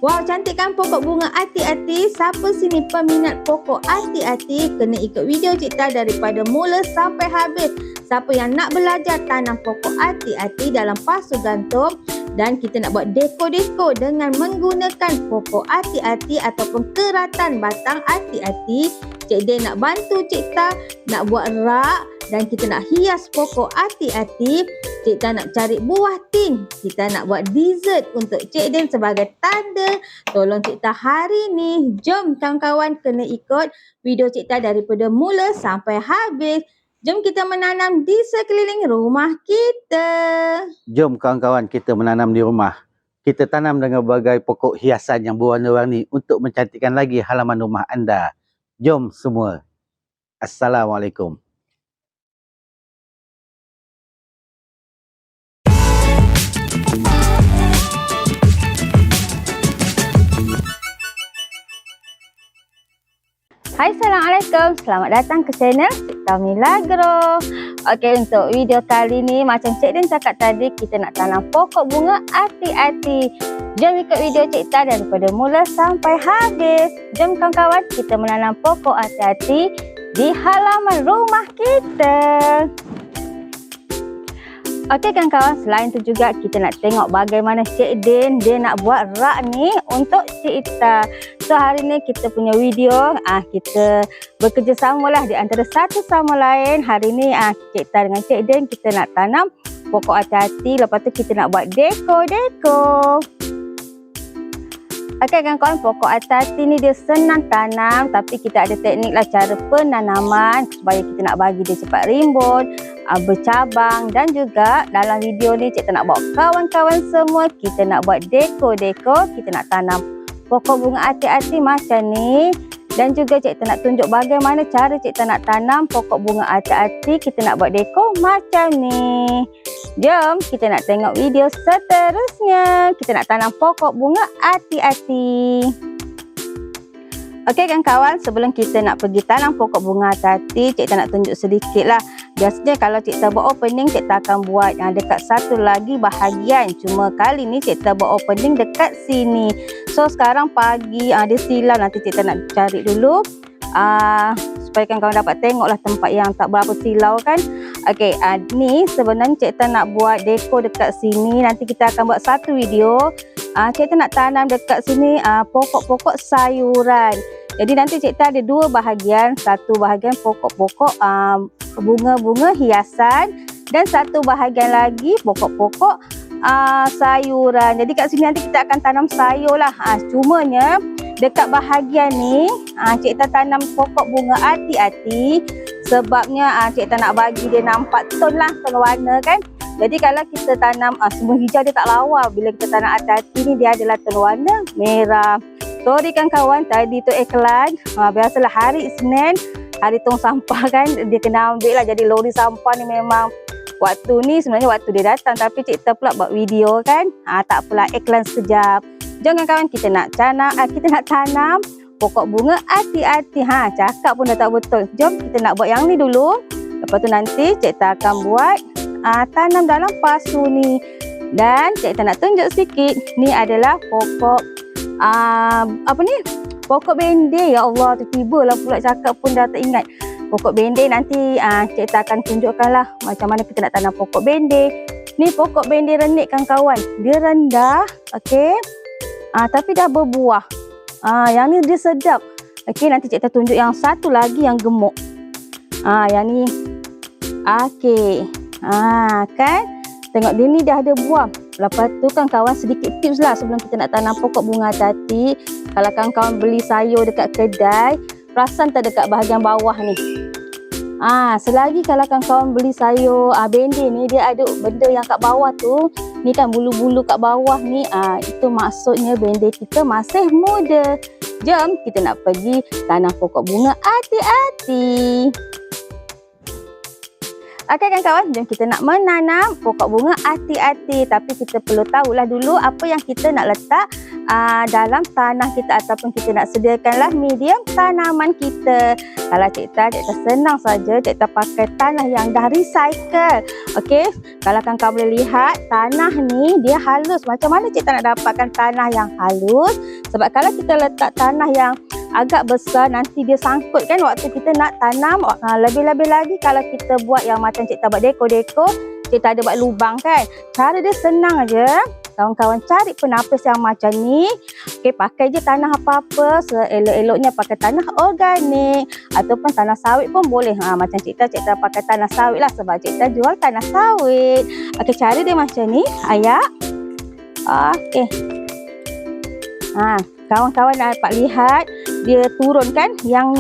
Wow, cantik kan pokok bunga hati-hati? Siapa sini peminat pokok hati-hati? Kena ikut video Cik Ta daripada mula sampai habis. Siapa yang nak belajar tanam pokok hati-hati dalam pasu gantung dan kita nak buat deko-deko dengan menggunakan pokok hati-hati ataupun keratan batang hati-hati. Cik Den nak bantu Cik Ta nak buat rak dan kita nak hias pokok hati-hati. Cik Ta nak cari buah tin. Kita nak buat dessert untuk Cik Den sebagai tanda tolong Cik Ta hari ni. Jom kawan-kawan kena ikut video Cik Ta daripada mula sampai habis. Jom kita menanam di sekeliling rumah kita. Jom kawan-kawan kita menanam di rumah. Kita tanam dengan berbagai pokok hiasan yang berwarna-warni untuk mencantikkan lagi halaman rumah anda. Jom semua. Assalamualaikum. Hai, Assalamualaikum. Selamat datang ke channel Cik Ta Milagro. Okey, untuk video kali ni macam Cik Den cakap tadi, kita nak tanam pokok bunga hati-hati. Jom ikut video Cik Ta daripada mula sampai habis. Jom kawan-kawan kita menanam pokok hati-hati di halaman rumah kita. Okey kawan-kawan, selain tu juga kita nak tengok bagaimana Cik Den dia nak buat rak ni untuk Cik Ta. So hari ni kita punya video kita bekerjasama lah di antara satu sama lain. Hari ni Cik Ta dengan Cik Den kita nak tanam pokok hati-hati, lepas tu kita nak buat deko-deko. Okey kawan-kawan, pokok hati-hati ni dia senang tanam tapi kita ada teknik lah cara penanaman supaya kita nak bagi dia cepat rimbun, bercabang, dan juga dalam video ni Cik Ta nak bawa kawan-kawan semua kita nak buat deko-deko, kita nak tanam pokok bunga hati-hati macam ni. Dan juga Cik Ta nak tunjuk bagaimana cara Cik Ta nak tanam pokok bunga hati-hati, kita nak buat deko macam ni. Jom kita nak tengok video seterusnya. Kita nak tanam pokok bunga hati-hati. Okey kawan-kawan, sebelum kita nak pergi tanam pokok bunga hati-hati, Cik Ta nak tunjuk sedikit lah. Biasanya kalau Cik Ta buat opening, Cik Ta akan buat dekat satu lagi bahagian. Cuma kali ni Cik Ta buat opening dekat sini. So sekarang pagi dia silau, nanti Cik Ta nak cari dulu supaya kawan-kawan dapat tengok lah tempat yang tak berapa silau kan. Okey, ni sebenarnya Cik Ta nak buat deko dekat sini. Nanti kita akan buat satu video. Cik Ta nak tanam dekat sini pokok-pokok sayuran. Jadi nanti Cik Ta ada dua bahagian. Satu bahagian pokok-pokok bunga-bunga hiasan dan satu bahagian lagi pokok-pokok sayuran. Jadi kat sini nanti kita akan tanam sayur lah. Cumanya dekat bahagian ni Cik Ta tanam pokok bunga hati-hati sebabnya Cik Ta nak bagi dia nampak tone lah, tone warna kan. Jadi kalau kita tanam semua hijau dia tak lawa. Bila kita tanam hati-hati ni dia adalah tone warna merah. Sorry kan kawan, tadi tu iklan. Biasalah hari Isnin, hari tong sampah kan, dia kena ambil lah. Jadi lori sampah ni memang waktu ni sebenarnya waktu dia datang, tapi Cik Ta pula buat video kan. Tak apalah, iklan sekejap. Jom kawan, kita nak tanam pokok bunga hati-hati. Cakap pun dah tak betul. Jom kita nak buat yang ni dulu. Lepas tu nanti Cik Ta akan buat tanam dalam pasu ni. Dan Cik Ta nak tunjuk sikit. Ni adalah pokok pokok bende. Ya Allah, tiba-tiba lah pula cakap pun dah tak ingat. Pokok bende nanti Cik Ta akan tunjukkan lah macam mana kita nak tanam pokok bende. Ni pokok bende renik kawan-kawan. Dia rendah, okey. Tapi dah berbuah. Yang ni dia sedap. Okey, nanti Cik Ta tunjuk yang satu lagi yang gemuk. Yang ni. Okey. Kan? Tengok dia ni dah ada buah. Lepas tu kan kawan, sedikit tips lah sebelum kita nak tanam pokok bunga hati-hati. Kalau kawan-kawan beli sayur dekat kedai, perasan tak dekat bahagian bawah ni. Selagi kalau kawan-kawan beli sayur bende ni, dia ada benda yang kat bawah tu. Ni kan bulu-bulu kat bawah ni. Itu maksudnya bende kita masih muda. Jom kita nak pergi tanam pokok bunga hati-hati. Okey kawan-kawan, jom kita nak menanam pokok bunga hati-hati. Tapi kita perlu tahulah dulu apa yang kita nak letak dalam tanah kita ataupun kita nak sediakanlah medium tanaman kita. Kalau cikta senang saja, cikta pakai tanah yang dah recycle. Okey, kalau kawan-kawan boleh lihat tanah ni dia halus. Macam mana cikta nak dapatkan tanah yang halus? Sebab kalau kita letak tanah yang agak besar, nanti dia sangkut kan waktu kita nak tanam. Lebih-lebih lagi kalau kita buat yang macam cikta buat dekor-dekor, cikta ada buat lubang kan. Cara dia senang aja. Kawan-kawan cari penapis yang macam ni. Okey, pakai je tanah apa-apa. Seelok-eloknya pakai tanah organik ataupun tanah sawit pun boleh. Macam cikta pakai tanah sawit lah sebab cikta jual tanah sawit. Okey, cara dia macam ni, ayak. Okey. Kawan-kawan dapat lihat dia turun kan yang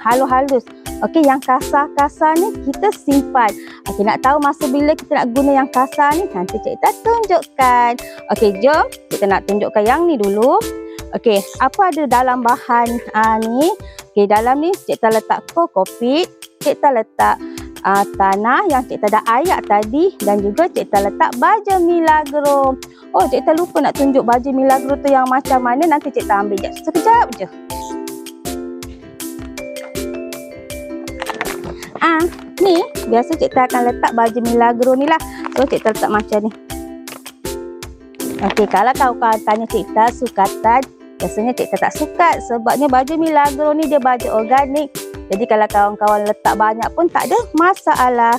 halus-halus. Okey, yang kasar-kasar ni kita simpan. Okey, nak tahu masa bila kita nak guna yang kasar ni, nanti cikta tunjukkan. Okey, jom kita nak tunjukkan yang ni dulu. Okey, apa ada dalam bahan ni? Okey, dalam ni cikta letak kokopit, cikta letak tanah yang cikta dah ayak tadi dan juga cikta letak baja milagro. Oh, cikta lupa nak tunjuk baja milagro tu yang macam mana, nanti cikta ambil sekejap je. Ni biasa cikta akan letak baja milagro ni lah. So cikta letak macam ni. Okey, kalau kawan-kawan tanya cikta sukatan, biasanya cikta tak sukat sebabnya baja milagro ni dia baja organik. Jadi kalau kawan-kawan letak banyak pun tak ada masalah.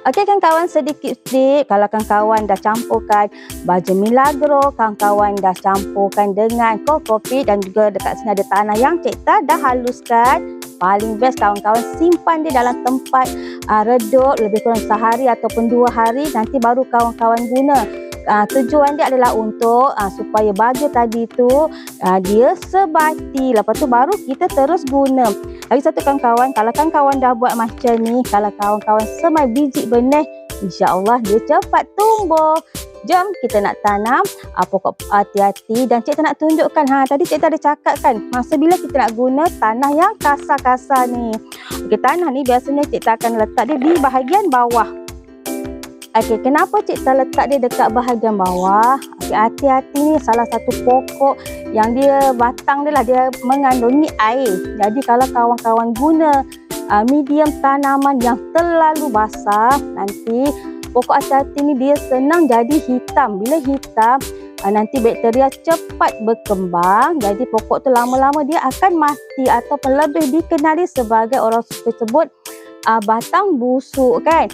Okey kawan-kawan, sedikit-sedikit kalau kawan-kawan dah campurkan baja milagro, kawan-kawan dah campurkan dengan kokopit dan juga dekat sini ada tanah yang cikta dah haluskan. Paling best kawan-kawan simpan dia dalam tempat redup lebih kurang sehari ataupun 2 hari, nanti baru kawan-kawan guna. Tujuan dia adalah untuk supaya baja tadi tu dia sebati. Lepas tu baru kita terus guna. Lagi satu kawan-kawan, kalau kawan-kawan dah buat macam ni, kalau kawan-kawan semai biji benih, insya-Allah dia cepat tumbuh. Jom kita nak tanam pokok hati-hati dan cikta nak tunjukkan. Tadi cikta ada cakap kan, masa bila kita nak guna tanah yang kasar-kasar ni. Okey, tanah ni biasanya cikta akan letak dia di bahagian bawah. Okey, kenapa cikta letak dia dekat bahagian bawah? Okey, hati-hati ni salah satu pokok yang dia batang dia lah, dia mengandungi air. Jadi kalau kawan-kawan guna medium tanaman yang terlalu basah, nanti pokok hati-hati ni dia senang jadi hitam. Bila hitam, nanti bakteria cepat berkembang. Jadi pokok tu lama-lama dia akan mati ataupun lebih dikenali sebagai orang suka sebut batang busuk kan.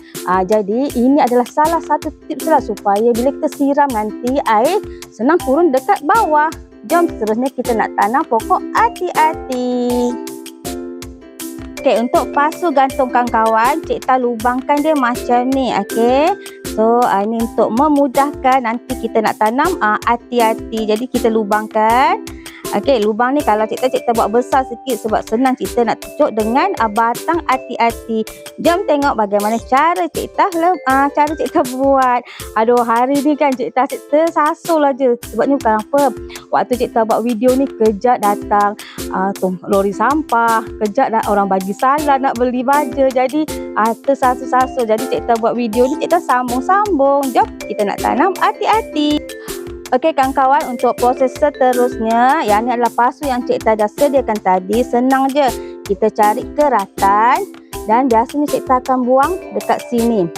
Jadi ini adalah salah satu tips lah supaya bila kita siram nanti air senang turun dekat bawah. Jom seterusnya kita nak tanam pokok hati-hati. Okey, untuk pasu gantung kawan-kawan, cikta lubangkan dia macam ni. Okey. So, ini untuk memudahkan nanti kita nak tanam hati-hati. Jadi kita lubangkan. Okey, lubang ni kalau cikta buat besar sikit sebab senang cikta nak tutup dengan batang hati-hati. Jom tengok bagaimana cara cikta buat. Aduh, hari ni kan cikta tersasul aja. Sebabnya bukan apa. Waktu cikta buat video ni kejap datang lori sampah, kejap orang bagi salah nak beli baja. Jadi tersasul-sasul. Jadi cikta buat video ni cikta sambung-sambung. Jom kita nak tanam hati-hati. Okey kawan-kawan, untuk proses seterusnya, yang ni adalah pasu yang cikta dah sediakan tadi. Senang je, kita cari keratan dan biasanya cikta akan buang dekat sini.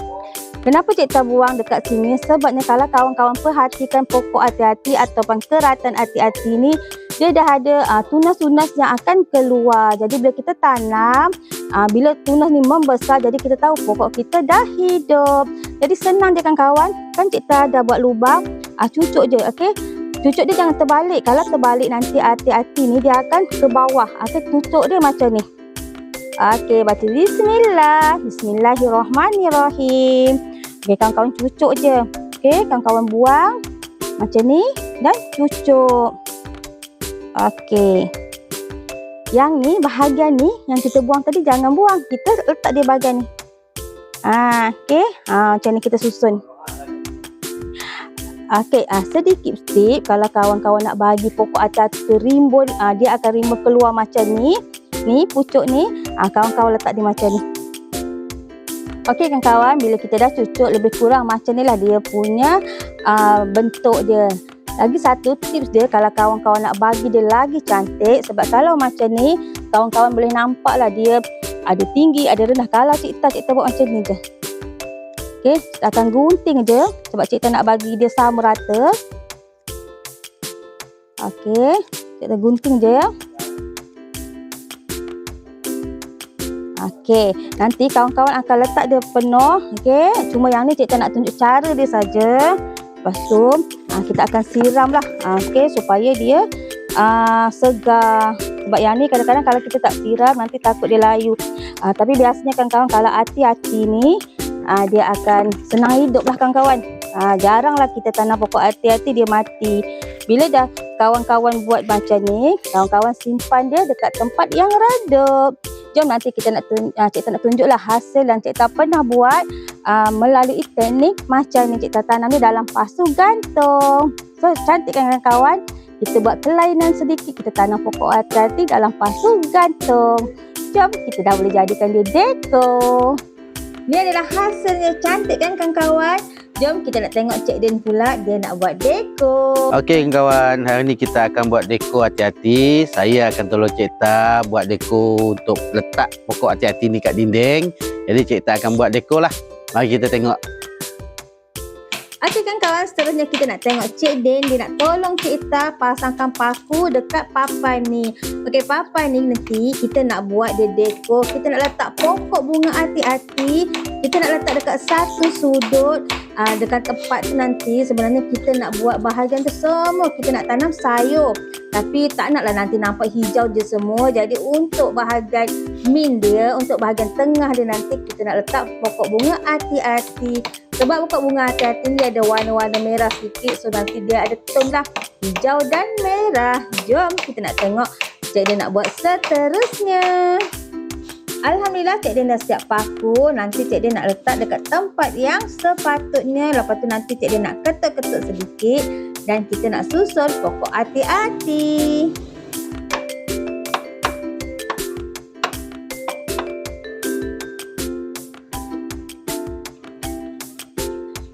Kenapa cikta buang dekat sini? Sebabnya kalau kawan-kawan perhatikan pokok hati-hati ataupun keratan hati-hati ni, dia dah ada tunas-tunas yang akan keluar. Jadi bila kita tanam, bila tunas ni membesar, jadi kita tahu pokok kita dah hidup. Jadi senang je kawan-kawan. Kan cikta dah buat lubang, cucuk je, okey. Cucuk dia jangan terbalik. Kalau terbalik nanti hati-hati ni dia akan ke bawah. Okey, cucuk dia macam ni. Okey, baca bismillah. Bismillahirrahmanirrahim. Okey, kawan-kawan cucuk je. Okey, kawan-kawan buang macam ni dan cucuk. Okey. Yang ni, bahagian ni yang kita buang tadi jangan buang. Kita letak di bahagian ni. Okey. Macam ni kita susun. Okey, sedikit tip kalau kawan-kawan nak bagi pokok hati-hati rimbun, dia akan rimbun keluar macam ni. Ni pucuk ni kawan-kawan letak dia macam ni. Okey kawan-kawan, bila kita dah cucuk lebih kurang macam ni lah dia punya bentuk dia. Lagi satu tips dia kalau kawan-kawan nak bagi dia lagi cantik, sebab kalau macam ni kawan-kawan boleh nampak lah dia ada tinggi, ada rendah. Kalau cikta buat macam ni je. Okey, kita akan gunting je sebab cikta nak bagi dia sama rata. Okey, cikta gunting je ya. Okey, nanti kawan-kawan akan letak dia penuh. Okey, cuma yang ni cikta nak tunjuk cara dia saja. Lepas tu kita akan siram lah. Okey, supaya dia segar. Sebab yang ni kadang-kadang kalau kita tak siram nanti takut dia layu. Tapi biasanya kawan-kawan kalau hati-hati ni dia akan senang hidup lah kawan-kawan. Jaranglah kita tanam pokok hati-hati dia mati. Bila dah kawan-kawan buat macam ni, kawan-kawan simpan dia dekat tempat yang redup. Jom nanti cikta nak tunjuklah hasil yang cikta pernah buat melalui teknik macam ni. Cikta tanam dia dalam pasu gantung. So cantik kan kawan-kawan? Kita buat kelainan sedikit, kita tanam pokok hati-hati dalam pasu gantung. Jom kita dah boleh jadikan dia dekor. Ni adalah hasilnya, cantik kan kawan-kawan? Jom kita nak tengok Cik Din pula dia nak buat dekor. Okey kawan, hari ni kita akan buat dekor hati-hati. Saya akan tolong cikta buat dekor untuk letak pokok hati-hati ni kat dinding. Jadi cikta akan buat dekor lah. Mari kita tengok. Okey kan kawan, seterusnya kita nak tengok Cik Din. Dia nak tolong cikta pasangkan paku dekat papan ni. Okey, papan ni nanti kita nak buat dia dekor. Kita nak letak pokok bunga hati-hati. Kita nak letak dekat satu sudut. Dekat tempat tu nanti sebenarnya kita nak buat bahagian tu semua. Kita nak tanam sayur. Tapi tak naklah nanti nampak hijau je semua. Jadi untuk bahagian min dia, untuk bahagian tengah dia nanti kita nak letak pokok bunga hati-hati. Sebab pokok bunga hati-hati ni ada warna-warna merah sikit. So nanti dia ada tone lah hijau dan merah. Jom kita nak tengok Cik Din nak buat seterusnya. Alhamdulillah Cik Din dah siap paku. Nanti Cik Din nak letak dekat tempat yang sepatutnya. Lepas tu nanti Cik Din nak ketuk-ketuk sedikit. Dan kita nak susun pokok hati-hati.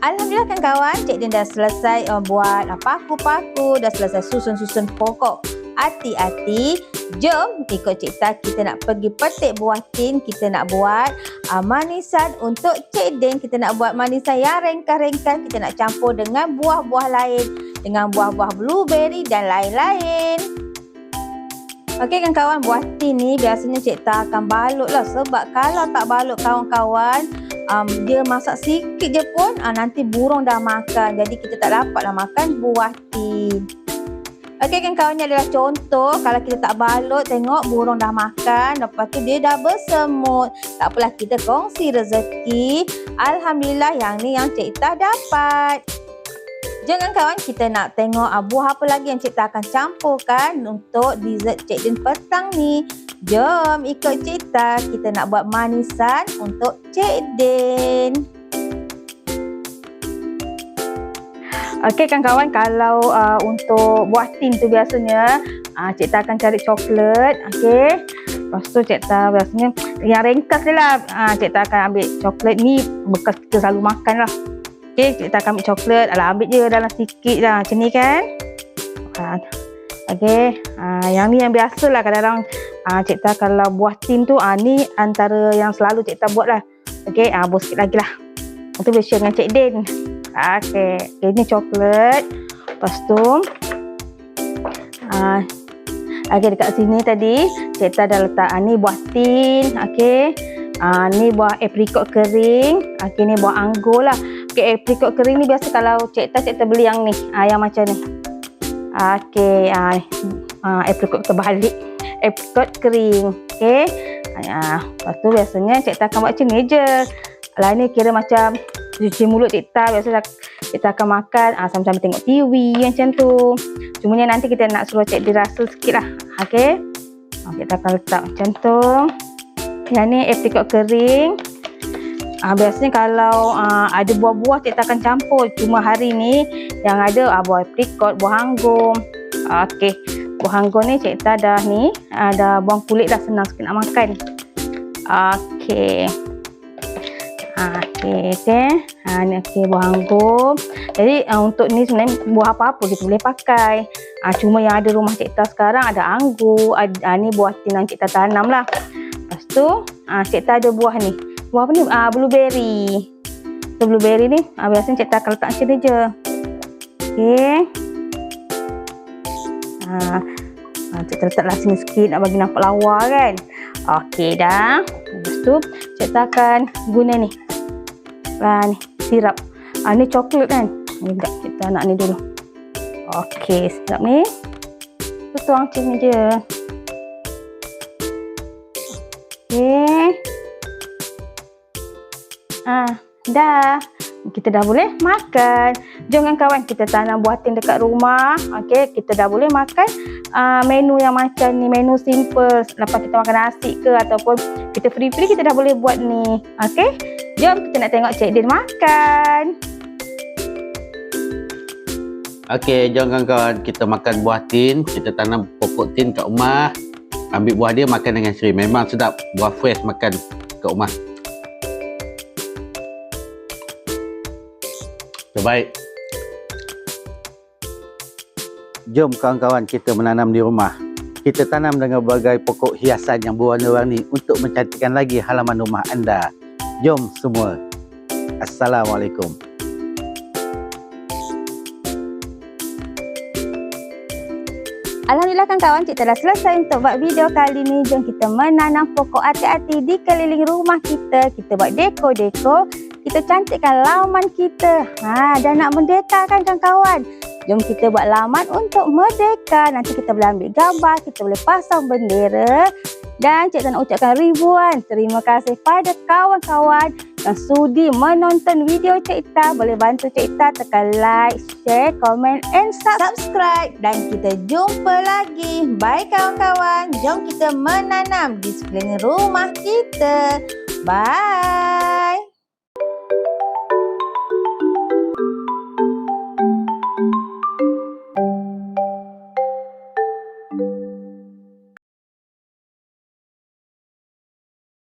Alhamdulillah kan kawan, Cik Din dah selesai buat paku-paku. Dah selesai susun-susun pokok hati-hati. Jom ikut cikta, kita nak pergi petik buah tin. Kita nak buat manisan untuk Cik Din. Kita nak buat manisan yang ringkas-ringkas. Kita nak campur dengan buah-buah lain, dengan buah-buah blueberry dan lain-lain. Okey kan kawan, buah tin ni biasanya cikta akan balut lah. Sebab kalau tak balut kawan-kawan, dia masak sikit je pun nanti burung dah makan. Jadi kita tak dapatlah makan buah tin. Okey kan kawan, ni adalah contoh. Kalau kita tak balut, tengok burung dah makan. Lepas tu dia dah bersemut. Tak apalah, kita kongsi rezeki. Alhamdulillah yang ni yang cikta dapat. Jangan kawan, kita nak tengok buah apa lagi yang cikta akan campurkan untuk dessert Cik Din petang ni. Jom ikut cikta, kita nak buat manisan untuk Cik Din. Okey kan kawan, kalau untuk buah tin tu biasanya cikta akan cari coklat. Okey, lepas tu cikta biasanya yang ringkas je lah. Cikta akan ambil coklat ni, bekas kita selalu makan lah. Okey, cikta akan ambil coklat. Ambil je dalam sikit lah, macam ni kan. Okey, yang ni yang biasa lah. Kadang-kadang cikta kalau buah tin tu ni antara yang selalu cikta buat lah. Okey, buat sikit lagi lah. Itu boleh share dengan Cik Din. Okey, ini coklat. Lepas tu okey, dekat sini tadi cikta dah letak ni buah tin. Okey, ni buah apricot kering. Okey, ni buah anggur lah. Okey, apricot kering ni biasa kalau cikta beli yang ni, yang macam ni. Okey, apricot terbalik, apricot kering. Okey, lepas tu biasanya cikta akan buat macam ni je. Lah ni kira macam cuci mulut cikta. Biasa kita akan makan sambil tengok TV macam tu. Cumanya nanti kita nak suruh Cik Din rasa sikit lah. Okey, kita akan letak macam tu. Yang ni apricot kering. Biasanya kalau ada buah-buah cikta akan campur. Cuma hari ni yang ada buah apricot, buah anggur. Okey, Buah anggur ni Cik Ita dah ni, dah buang kulit dah, senang sikit nak makan. Okey. Ni okey buah anggur. Jadi untuk ni sebenarnya buah apa-apa kita boleh pakai. Cuma yang ada rumah Cik Ita sekarang ada anggur, ni buah tin yang Cik Ita tanam lah. Lepas tu Cik Ita ada buah ni. Buah apa ni? Blueberry. So blueberry ni biasanya Cik Ita akan letak macam ni je. Okey. Cik Ita letaklah sini sikit nak bagi nampak lawa kan. Okey dah. Lepas tu Cik Ita akan guna ni. Ni sirap. Ni coklat kan. Ni enggak, Cik Ita nak ni dulu. Okey, sirap ni. Tuang sini je. Okey. Dah. Kita dah boleh makan. Jom kawan, kita tanam buah tin dekat rumah. Okey, kita dah boleh makan menu yang macam ni, menu simple. Lepas kita makan nasi ke ataupun kita free-free, kita dah boleh buat ni. Okey, jom kita nak tengok Cik Din makan. Okey, jom kawan-kawan kita makan buah tin. Kita tanam pokok tin kat rumah. Ambil buah dia makan dengan Sri. Memang sedap buah fresh makan kat rumah. Terbaik. Jom kawan-kawan kita menanam di rumah. Kita tanam dengan berbagai pokok hiasan yang berwarna-warni untuk mencantikkan lagi halaman rumah anda. Jom semua. Assalamualaikum. Alhamdulillah kawan-kawan, Cik Ita dah selesai untuk buat video kali ni. Jom kita menanam pokok hati-hati di keliling rumah kita. Kita buat deko-deko. Kita cantikkan laman kita. Dah nak merdeka kan kawan-kawan? Jom kita buat laman untuk merdeka. Nanti kita boleh ambil gambar, kita boleh pasang bendera. Dan Cik Ita nak ucapkan ribuan terima kasih pada kawan-kawan yang sudi menonton video Cik Ita. Boleh bantu Cik Ita tekan like, share, komen, and subscribe. Dan kita jumpa lagi. Bye kawan-kawan. Jom kita menanam di sekeliling rumah kita. Bye.